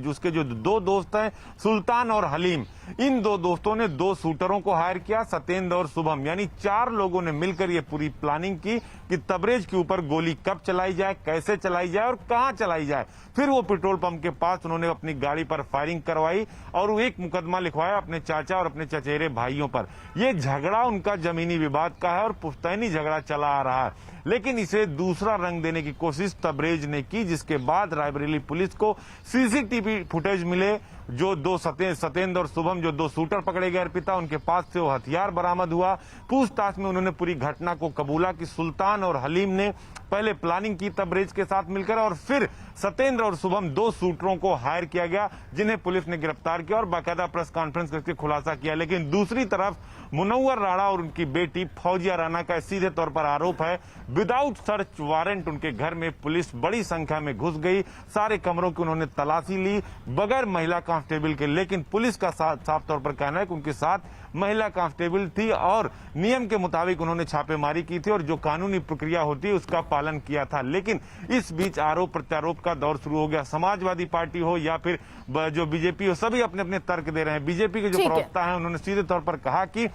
उसके जो 2 दोस्त हैं सुल्तान और हलीम, इन 2 दोस्तों ने 2 शूटरों को हायर किया, सतेंद्र और शुभम, यानी 4 लोगों ने मिलकर ये पूरी प्लानिंग की कि तबरेज के ऊपर गोली कब चलाई जाए, कैसे चलाई जाए और कहां चलाई जाए। फिर वो पेट्रोल पंप के पास उन्होंने अपनी गाड़ी पर फायरिंग करवाई और वो एक मुकदमा लिखवाया अपने चाचा और अपने चचेरे भाइयों पर। ये झगड़ा उनका जमीनी विवाद का है और पुश्तैनी झगड़ा चला आ रहा है, लेकिन इसे दूसरा रंग देने की कोशिश तबरेज ने की, जिसके बाद रायबरेली पुलिस को सीसीटीवी फुटेज मिले। जो 2 सतेंद्र और शुभम, जो 2 शूटर पकड़े गए अर्पिता, उनके पास से वो हथियार बरामद हुआ। पूछताछ में उन्होंने पूरी घटना को कबूला कि सुल्तान और हलीम ने पहले प्लानिंग की तबरेज के साथ मिलकर और फिर सतेंद्र और शुभम 2 शूटरों को हायर किया गया, जिन्हें पुलिस ने गिरफ्तार किया और बाकायदा प्रेस कॉन्फ्रेंस करके खुलासा किया। लेकिन दूसरी तरफ मुनव्वर राणा और उनकी बेटी फौजिया राणा का सीधे तौर पर आरोप है विदाउट सर्च वारंट उनके घर में पुलिस बड़ी संख्या में घुस गई, सारे कमरों की उन्होंने तलाशी ली बगैर महिला कांस्टेबल के। लेकिन पुलिस का साफ तौर पर कहना है कि उनके साथ महिला कांस्टेबल थी और नियम के मुताबिक उन्होंने छापेमारी की थी और जो कानूनी प्रक्रिया होती है उसका पालन किया था। लेकिन इस बीच आरोप प्रत्यारोप का दौर शुरू हो गया। समाजवादी पार्टी हो या फिर जो बीजेपी हो, सभी अपने अपने तर्क दे रहे हैं। बीजेपी के जो प्रवक्ता हैं उन्होंने सीधे तौर पर कहा कि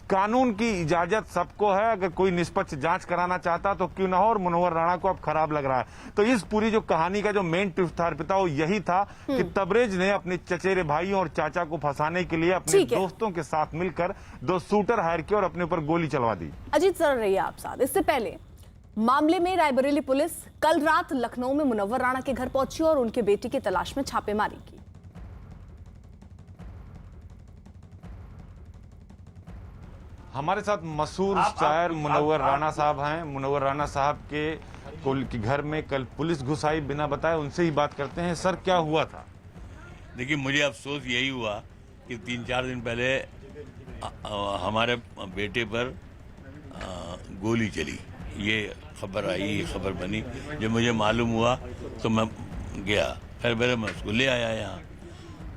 कानून की इजाजत सबको है, अगर कोई निष्पक्ष जांच कराना चाहता तो क्यों ना हो, और मुनव्वर राणा को अब खराब लग रहा है। तो इस पूरी जो कहानी का जो मेन ट्विस्ट था अर्पिता, वो यही था कि तबरेज ने अपने चचेरे भाइयों और चाचा को फंसाने के लिए अपने दोस्तों के साथ मिलकर 2 शूटर हायर किए और अपने ऊपर गोली चलवा दी। अजीत सर रहिए आप साथ। इससे पहले मामले में रायबरेली पुलिस कल रात लखनऊ में मुनव्वर राणा के घर पहुंची और उनके बेटी की तलाश में छापेमारी की। हमारे साथ मशहूर शायर मुनव्वर राणा साहब हैं। मुनव्वर राणा साहब के घर में कल पुलिस घुस आई बिना बताए, उनसे ही बात करते हैं। सर, क्या हुआ था? देखिए, मुझे अफसोस यही हुआ कि 3-4 दिन पहले हमारे बेटे पर गोली चली। ये खबर आई, ये खबर बनी। जब मुझे मालूम हुआ तो मैं गया, फिर मेरे मैं उसको ले आया यहाँ।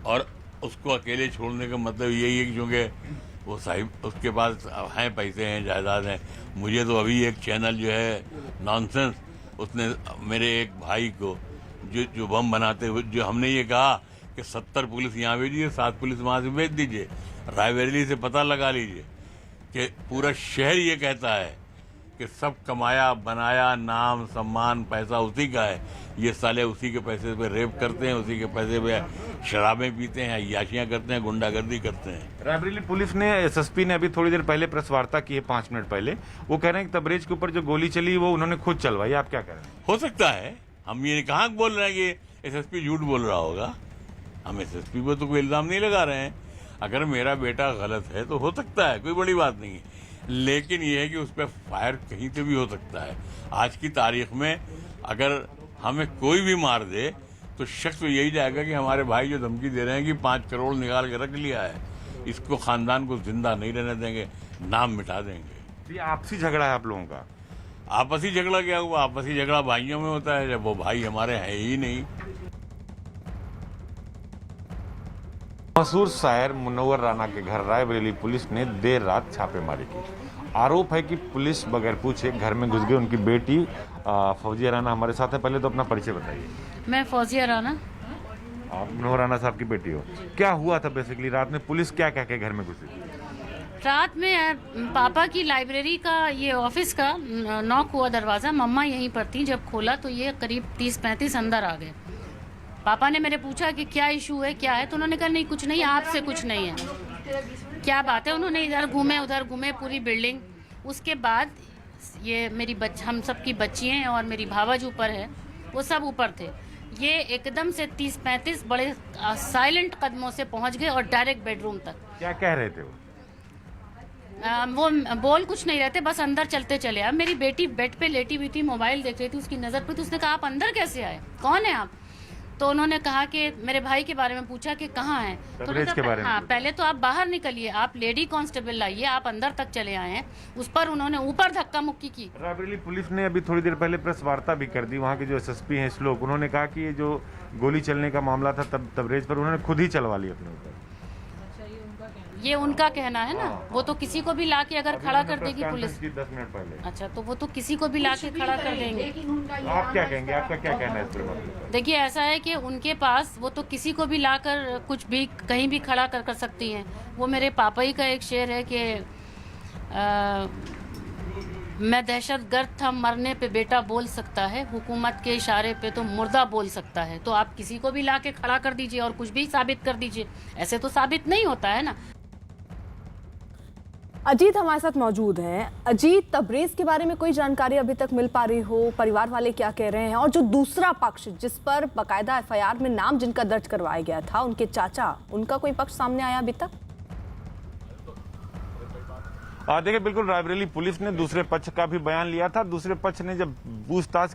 और उसको अकेले छोड़ने का मतलब यही है कि क्योंकि वो साहिब उसके पास हैं, पैसे हैं, जायदाद हैं। मुझे तो अभी एक चैनल जो है नॉनसेंस, उसने मेरे एक भाई को जो बम बनाते हुए, जो हमने ये कहा कि 70 पुलिस यहाँ भेजिए, 7 पुलिस वहाँ से भेज दीजिए। रायबरेली से पता लगा लीजिए कि पूरा शहर ये कहता है कि सब कमाया बनाया, नाम सम्मान पैसा उसी का है। ये साले उसी के पैसे पे रेप करते हैं, उसी के पैसे पे शराबें पीते हैं, अय्याशियां करते हैं, गुंडागर्दी करते हैं। रायबरेली पुलिस ने, एसएसपी ने अभी थोड़ी देर पहले प्रेस वार्ता की है, 5 मिनट पहले। वो कह रहे हैं कि तबरेज के ऊपर जो गोली चली वो उन्होंने खुद चलवाई। आप क्या कह रहे हैं? हो सकता है, हम ये कहाँ बोल रहे हैं कि एसएसपी झूठ बोल रहा होगा। हम एसएसपी पर तो कोई इल्जाम नहीं लगा रहे हैं। अगर मेरा बेटा गलत है तो हो सकता है, कोई बड़ी बात नहीं है। लेकिन ये है कि उस पर फायर कहीं से भी हो सकता है। आज की तारीख में अगर हमें कोई भी मार दे तो शख्स यही जाएगा कि हमारे भाई जो धमकी दे रहे हैं कि 5 करोड़ निकाल के रख लिया है, इसको खानदान को जिंदा नहीं रहने देंगे, नाम मिटा देंगे। ये आपसी झगड़ा है आप लोगों का? आपसी झगड़ा क्या हुआ? आपसी झगड़ा भाइयों में होता है, जब वो भाई हमारे हैं ही नहीं। मशहूर शायर मुनव्वर राणा के घर रायबरेली पुलिस ने देर रात छापेमारी की। आरोप है कि पुलिस बगैर पूछे घर में घुस गई। उनकी बेटी फौजिया राणा हमारे साथ है। पहले तो अपना परिचय बताइए। मैं फौजिया राणा। आप मुनव्वर राणा साहब की बेटी हो। क्या हुआ था बेसिकली रात में? पुलिस क्या कह के घर में घुसी? रात में पापा की लाइब्रेरी का ये ऑफिस का नॉक हुआ दरवाज़ा, मम्मा यहीं पर थी। जब खोला तो ये करीब 30-35 अंदर आ गए। पापा ने मेरे पूछा कि क्या इशू है, क्या है, तो उन्होंने कहा नहीं कुछ नहीं, आपसे कुछ नहीं है। क्या बात है? उन्होंने इधर घूमे उधर घूमे पूरी बिल्डिंग। उसके बाद ये मेरी हम सब की बच्ची हैं और मेरी भावाज ऊपर है, वो सब ऊपर थे। ये एकदम से 30-35 बड़े साइलेंट कदमों से पहुंच गए और डायरेक्ट बेडरूम तक। क्या कह रहे थे वो? वो बोल कुछ नहीं रहते, बस अंदर चलते चले। अब मेरी बेटी बेड पे लेटी हुई थी, मोबाइल देख रही थी, उसकी नज़र पे, तो उसने कहा आप अंदर कैसे आए, कौन है आप? तो उन्होंने कहा कि मेरे भाई के बारे में पूछा कि कहाँ है, तो हाँ पहले तो आप बाहर निकलिए, आप लेडी कांस्टेबल लाइए, आप अंदर तक चले आए हैं। उस पर उन्होंने ऊपर धक्का मुक्की की। रायबरेली पुलिस ने अभी थोड़ी देर पहले प्रेस वार्ता भी कर दी। वहाँ के जो एसएसपी हैं श्लोक, उन्होंने कहा कि ये जो गोली चलने का मामला था तबरेज पर, उन्होंने खुद ही चलवा ली अपने ऊपर। ये उनका कहना है ना। वो तो किसी को भी लाके अगर खड़ा कर देगी पुलिस। 10 मिनट पहले। अच्छा, तो वो तो किसी को भी लाके खड़ा कर देंगे। आप क्या कहेंगे? आपका क्या कहना है इस पर? देखिए, ऐसा है कि उनके पास वो तो किसी को भी लाकर कुछ भी कहीं भी खड़ा कर सकती हैं। वो मेरे पापा ही का एक शेर है कि मैं दहशतगर्द था, मरने पे बेटा बोल सकता है, हुकूमत के इशारे पे तो मुर्दा बोल सकता है। तो आप किसी को भी लाके खड़ा कर दीजिए और कुछ भी साबित कर दीजिए, ऐसे तो साबित नहीं होता है ना। अजीत हमारे साथ मौजूद हैं। अजीत, तबरेज के बारे में कोई जानकारी अभी तक मिल पा रही हो? परिवार वाले क्या कह रहे हैं? और जो दूसरा पक्ष जिस पर बाकायदा एफआईआर में नाम जिनका दर्ज करवाया गया था, उनके चाचा, उनका कोई पक्ष सामने आया अभी तक? देखिए, बिल्कुल रायबरेली पुलिस ने दूसरे पक्ष का भी बयान लिया था। दूसरे पक्ष ने जब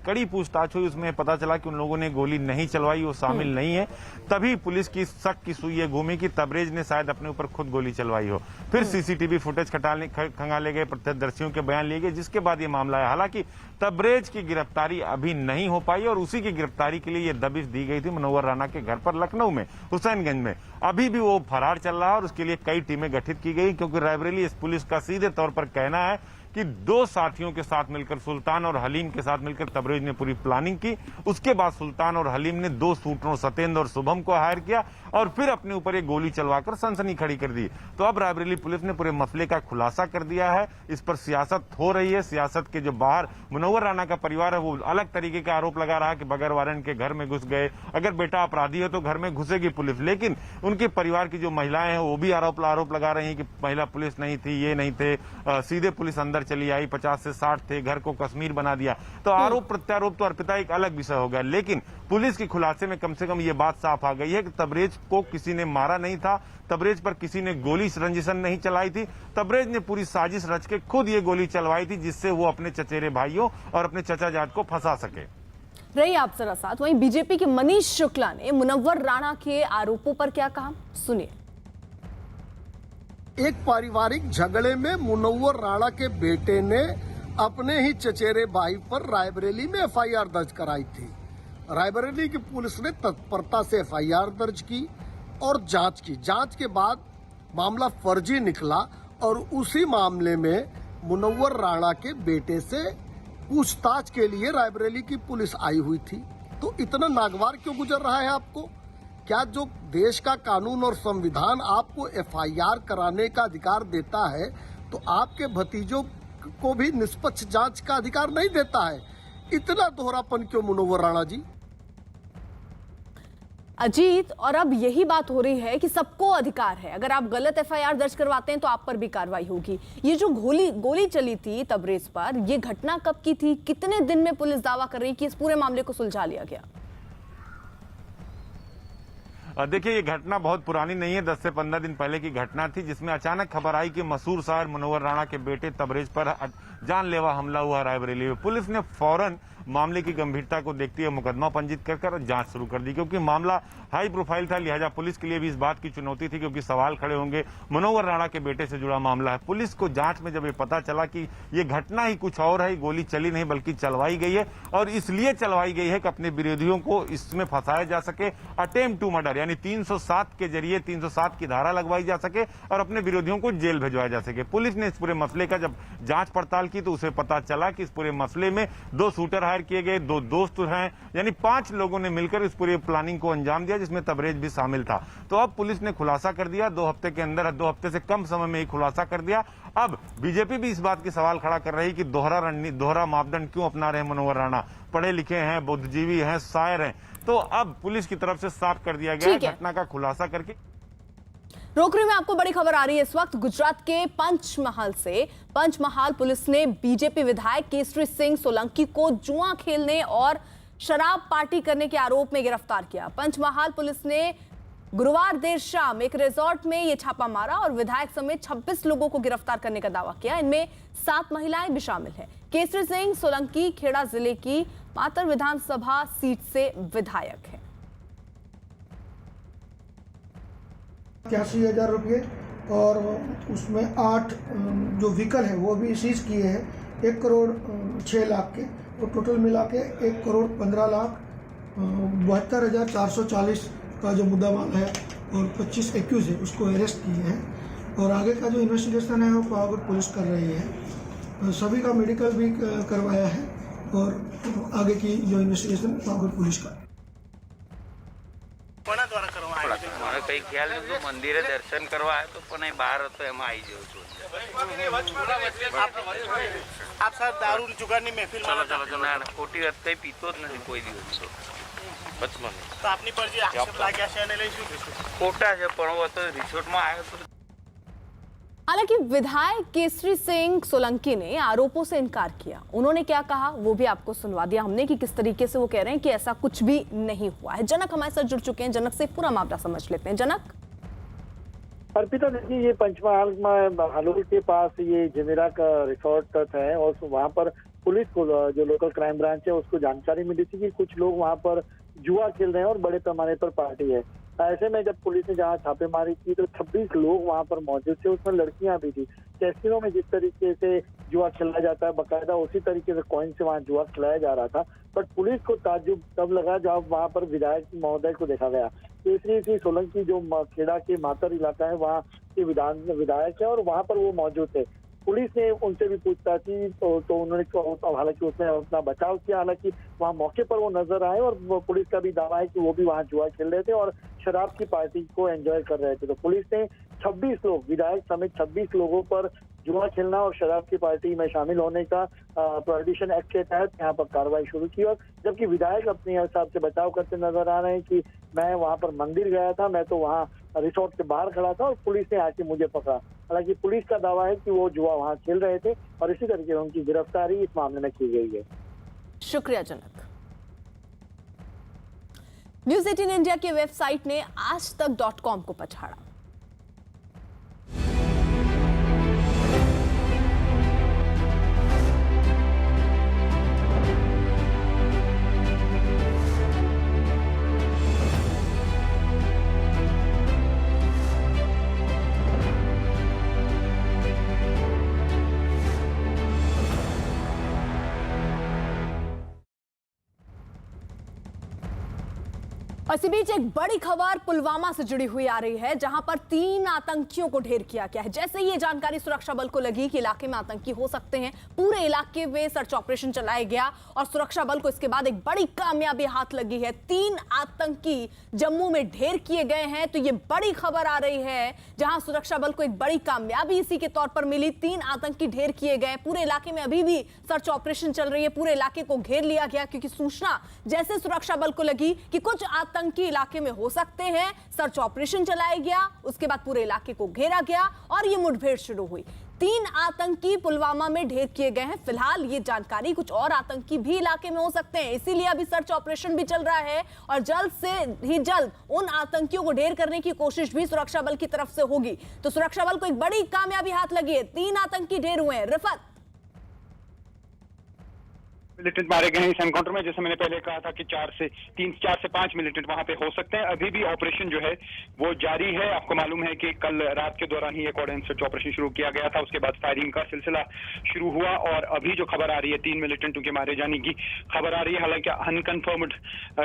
कड़ी पूछताछ हुई, उसमें पता चला कि उन लोगों ने गोली नहीं चलवाई, वो शामिल नहीं है। तभी पुलिस की शक की सुई ये घूमी कि तबरेज ने शायद अपने ऊपर खुद गोली चलवाई हो। फिर सीसीटीवी फुटेज खंगाले गए, प्रत्यक्षदर्शियों के बयान लिए गए, जिसके बाद ये मामला है। हालांकि तबरेज की गिरफ्तारी अभी नहीं हो पाई और उसी की गिरफ्तारी के लिए ये दबिश दी गई थी मुनव्वर राणा के घर पर लखनऊ में, हुसैनगंज में। अभी भी वो फरार चल रहा है और उसके लिए कई टीमें गठित की गई, क्योंकि रायबरेली पुलिस का सीधे तौर पर कहना है कि 2 साथियों के साथ मिलकर, सुल्तान और हलीम के साथ मिलकर तबरेज ने पूरी प्लानिंग की। उसके बाद सुल्तान और हलीम ने 2 शूटरों सत्येंद्र और शुभम को हायर किया और फिर अपने ऊपर एक गोली चलवाकर सनसनी खड़ी कर दी। तो अब रायबरेली पुलिस ने पूरे मसले का खुलासा कर दिया है। इस पर सियासत हो रही है। सियासत के जो बाहर मुनव्वर राणा का परिवार है, वो अलग तरीके का आरोप लगा रहा है कि बगैर वारंट के घर में घुस गए। अगर बेटा अपराधी है तो घर में घुसेगी पुलिस, लेकिन उनके परिवार की जो महिलाएं हैं वो भी आरोप लगा रही हैं कि महिला पुलिस नहीं थी, ये नहीं थे, सीधे पुलिस अंदर अंदर चली आई, 50 से 60 थे, घर को कश्मीर बना दिया। तो आरोप प्रत्यारोप तो अर्पिता एक अलग विषय हो गया, लेकिन पुलिस के खुलासे में कम से कम ये बात साफ आ गई है कि तबरेज को किसी ने मारा नहीं था, तबरेज पर किसी ने गोली रंजिशन नहीं चलाई थी। तबरेज ने पूरी साजिश रच के खुद ये गोली चलवाई थी, जिससे वो अपने चचेरे भाइयों और अपने चचा जाट को फंसा सके। रही आप जरा साथ। वहीं बीजेपी के मनीष शुक्ला ने मुनव्वर राणा के आरोपों पर क्या कहा, सुनिए। एक पारिवारिक झगड़े में मुनव्वर राणा के बेटे ने अपने ही चचेरे भाई पर रायबरेली में एफआईआर दर्ज कराई थी। रायबरेली की पुलिस ने तत्परता से एफआईआर दर्ज की और जांच की। जांच के बाद मामला फर्जी निकला और उसी मामले में मुनव्वर राणा के बेटे से पूछताछ के लिए रायबरेली की पुलिस आई हुई थी। तो इतना नागवार क्यों गुजर रहा है आपको? क्या जो देश का कानून और संविधान आपको एफआईआर कराने का अधिकार देता है, तो आपके भतीजों को भी निष्पक्ष जांच का अधिकार नहीं देता है? इतना दोहरापन क्यों मुनव्वर राणा जी? अजीत, और अब यही बात हो रही है कि सबको अधिकार है, अगर आप गलत एफआईआर दर्ज करवाते हैं तो आप पर भी कार्रवाई होगी। ये जो गोली चली थी तबरेज पर, ये घटना कब की थी? कितने दिन में पुलिस दावा कर रही है कि इस पूरे मामले को सुलझा लिया गया? देखिए, ये घटना बहुत पुरानी नहीं है, 10 से 15 दिन पहले की घटना थी, जिसमें अचानक खबर आई कि मशहूर शायर मुनव्वर राणा के बेटे तबरेज पर जानलेवा हमला हुआ रायबरेली में। पुलिस ने फौरन मामले की गंभीरता को देखते हुए मुकदमा पंजीत कर जांच शुरू कर दी, क्योंकि मामला हाई प्रोफाइल था। लिहाजा पुलिस के लिए भी इस बात की चुनौती थी, क्योंकि सवाल खड़े होंगे, मुनव्वर राणा के बेटे से जुड़ा मामला है। पुलिस को जांच में जब ये पता चला कि ये घटना ही कुछ और है, गोली चली नहीं बल्कि चलवाई गई है, और इसलिए चलवाई गई है कि अपने विरोधियों को इसमें फंसाया जा सके, अटेम्प्ट टू मर्डर यानी 307 के जरिए 307 की धारा लगवाई जा सके और अपने विरोधियों को जेल भिजवाया जा सके। पुलिस ने इस पूरे मसले का जब जांच पड़ताल की तो उसे पता चला कि इस पूरे मसले में 2 शूटर हायर किए गए, 2 दोस्त हैं, यानी 5 लोगों ने मिलकर इस पूरे प्लानिंग को अंजाम दिया, जिसमें तबरेज भी शामिल था। तो अब पुलिस ने खुलासा कर दिया, 2 हफ्ते के अंदर, 2 हफ्ते से कम समय में ही खुलासा कर दिया। अब बीजेपी भी इस बात की सवाल खड़ा कर रही कि दोहरा मापदंड क्यों अपना रहे मुनव्वर राणा? पढ़े लिखे हैं, बुद्धिजीवी हैं, शायर हैं। तो अब पुलिस की तरफ से साफ कर दिया गया घटना का खुलासा करके। रोकड़ी में आपको बड़ी खबर आ रही है इस वक्त गुजरात के पंचमहाल से। पंचमहाल पुलिस ने बीजेपी विधायक केसरी सिंह सोलंकी को जुआ खेलने और शराब पार्टी करने के आरोप में गिरफ्तार किया। पंचमहाल पुलिस ने गुरुवार देर शाम एक रिजॉर्ट में यह छापा मारा और विधायक समेत 26 लोगों को गिरफ्तार करने का दावा किया। इनमें 7 महिलाएं भी शामिल हैं। केसरी सिंह सोलंकी खेड़ा जिले की मातर विधानसभा सीट से विधायक है। 81,000 रुपये और उसमें 8 जो व्हीकल है वो भी सीज किए हैं, 1 करोड़ 6 लाख के, और टोटल मिला के 1 करोड़ 15 लाख 72,440 का जो मुद्दा माल है और 25 एक्यूज है उसको अरेस्ट किए हैं। और आगे का जो इन्वेस्टिगेशन है वो पावागढ़ पुलिस कर रही है। सभी का मेडिकल भी करवाया है और आगे की जो इन्वेस्टिगेशन पावागढ़ पुलिस का। कई ख्याल जो मंदिर दर्शन करवा है तो बाहर तो एम आई जाऊँ आप साहब दारू जुगाड़नी महफिल ना खोटी रत कई पीतो ज नहीं कोई दिवस बचपन तो आपनी पर जे आक्षेप लाग्या છે એને લઈ શું ખોટા છે પણ वो तो रिसोर्ट में आयो तो। हालांकि विधायक केसरी सिंह सोलंकी ने आरोपों से इनकार किया। उन्होंने क्या कहा वो भी आपको सुनवा दिया हमने कि किस तरीके से वो कह रहे हैं कि ऐसा कुछ भी नहीं हुआ है। जनक हमारे साथ जुड़ चुके हैं, जनक से पूरा मामला समझ लेते हैं। जनक। अर्पिता, देखिए ये पंचमहाल में हालोल के पास ये जमीरा का रिसोर्ट है और वहाँ पर पुलिस को जो लोकल क्राइम ब्रांच है उसको जानकारी मिली थी कि कुछ लोग वहाँ पर जुआ खेल रहे हैं और बड़े पैमाने पर पार्टी है। ऐसे में जब पुलिस ने जहाँ छापेमारी की तो 26 लोग वहाँ पर मौजूद थे, उसमें लड़कियां भी थी। कैसीनो में जिस तरीके से जुआ खेला जाता है बकायदा उसी तरीके से कॉइन से वहाँ जुआ खिलाया जा रहा था। बट पुलिस को ताज्जुब तब लगा जब वहाँ पर विधायक महोदय को देखा गया। केसरी सिंह सोलंकी जो खेड़ा के मातर इलाका है वहाँ के विधायक है और वहाँ पर वो मौजूद थे। पुलिस ने उनसे भी पूछताछ की तो उन्होंने हालांकि उसने अपना बचाव किया, हालांकि वहाँ मौके पर वो नजर आए और पुलिस का भी दावा है कि वो भी वहाँ जुआ खेल रहे थे और शराब की पार्टी को एंजॉय कर रहे थे। तो पुलिस ने 26 लोग, विधायक समेत 26 लोगों पर जुआ खेलना और शराब की पार्टी में शामिल होने का प्रोहिबिशन एक्ट के तहत यहाँ पर कार्रवाई शुरू की। और जबकि विधायक अपने हिसाब से बचाव करते नजर आ रहे हैं कि मैं वहाँ पर मंदिर गया था, मैं तो वहाँ रिसोर्ट के बाहर खड़ा था और पुलिस ने आके मुझे पकड़ा। हालांकि पुलिस का दावा है कि वो जुआ वहाँ खेल रहे थे और इसी तरीके उनकी गिरफ्तारी इस मामले में की गई है। शुक्रिया जनक। न्यूज़ 18 इंडिया की वेबसाइट ने आजतक.com को पछाड़ा। इसी बीच एक बड़ी खबर पुलवामा से जुड़ी हुई आ रही है, जहां पर 3 आतंकियों को ढेर किया गया है। जैसे ही ये जानकारी सुरक्षा बल को लगी कि इलाके में आतंकी हो सकते हैं, पूरे इलाके में सर्च ऑपरेशन चलाया गया और सुरक्षा बल को इसके बाद एक बड़ी कामयाबी हाथ लगी है। 3 आतंकी जम्मू में ढेर किए गए हैं। तो ये बड़ी खबर आ रही है, जहां सुरक्षा बल को एक बड़ी कामयाबी इसी के तौर पर मिली। 3 आतंकी ढेर किए गए। पूरे इलाके में अभी भी सर्च ऑपरेशन चल रही है। पूरे इलाके को घेर लिया गया क्योंकि सूचना जैसे सुरक्षा बल को लगी कि कुछ आतंकी इलाके में हो सकते हैं, सर्च ऑपरेशन चलाया गया। उसके बाद पूरे इलाके को घेरा गया और ये मुठभेड़ शुरू हुई। 3 आतंकी पुलवामा में ढेर किए गए हैं। फिलहाल ये जानकारी कुछ और आतंकी भी इलाके में हो सकते हैं, इसीलिए अभी सर्च ऑपरेशन भी चल रहा है और जल्द से ही जल्द उन आतंकियों को ढेर करने की कोशिश भी सुरक्षा बल की तरफ से होगी। तो सुरक्षा बल को एक बड़ी कामयाबी हाथ लगी है। 3 आतंकी ढेर हुए हैं। रिफत, मिलिटेंट मारे गए हैं इस एनकाउंटर में। जैसे मैंने पहले कहा था कि 4 से 5 मिलिटेंट वहां पे हो सकते हैं। अभी भी ऑपरेशन जो है वो जारी है। आपको मालूम है कि कल रात के दौरान ही एक ऑर्डिनेंस सर्च ऑपरेशन शुरू किया गया था, उसके बाद फायरिंग का सिलसिला शुरू हुआ और अभी जो खबर आ रही है 3 मिलिटेंटों के मारे जाने की खबर आ रही है। हालांकि अनकन्फर्म्ड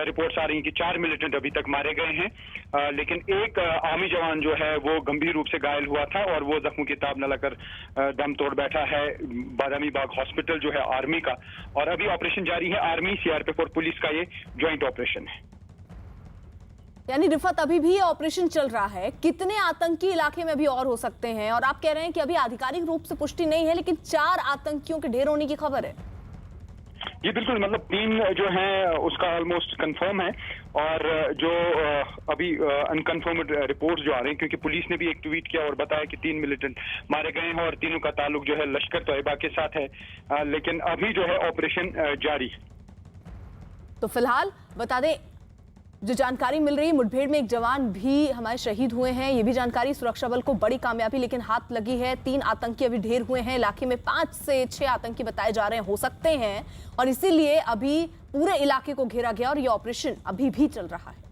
रिपोर्ट्स आ रही है कि 4 मिलिटेंट अभी तक मारे गए हैं, लेकिन एक आर्मी जवान जो है वो गंभीर रूप से घायल हुआ था और वो जख्मों की ताब न लगाकर दम तोड़ बैठा है बादामी बाग हॉस्पिटल जो है आर्मी का। और अभी ऑपरेशन जारी है, आर्मी, सीआरपीएफ और पुलिस का ये ज्वाइंट ऑपरेशन है। यानी रिफत अभी भी ऑपरेशन चल रहा है। कितने आतंकी इलाके में भी और हो सकते हैं? और आप कह रहे हैं कि अभी आधिकारिक रूप से पुष्टि नहीं है, लेकिन 4 आतंकियों के ढेर होने की खबर है। जी बिल्कुल, मतलब 3 जो है उसका ऑलमोस्ट कंफर्म है और जो अभी अनकन्फर्म्ड रिपोर्ट्स जो आ रही हैं, क्योंकि पुलिस ने भी एक ट्वीट किया और बताया कि 3 मिलिटेंट मारे गए हैं और तीनों का ताल्लुक जो है लश्कर तैयबा के साथ है, लेकिन अभी जो है ऑपरेशन जारी। तो फिलहाल बता दें, जो जानकारी मिल रही है, मुठभेड़ में एक जवान भी हमारे शहीद हुए हैं। ये भी जानकारी सुरक्षा बल को बड़ी कामयाबी लेकिन हाथ लगी है। 3 आतंकी अभी ढेर हुए हैं इलाके में। 5 से 6 आतंकी बताए जा रहे हैं हो सकते हैं और इसीलिए अभी पूरे इलाके को घेरा गया और ये ऑपरेशन अभी भी चल रहा है।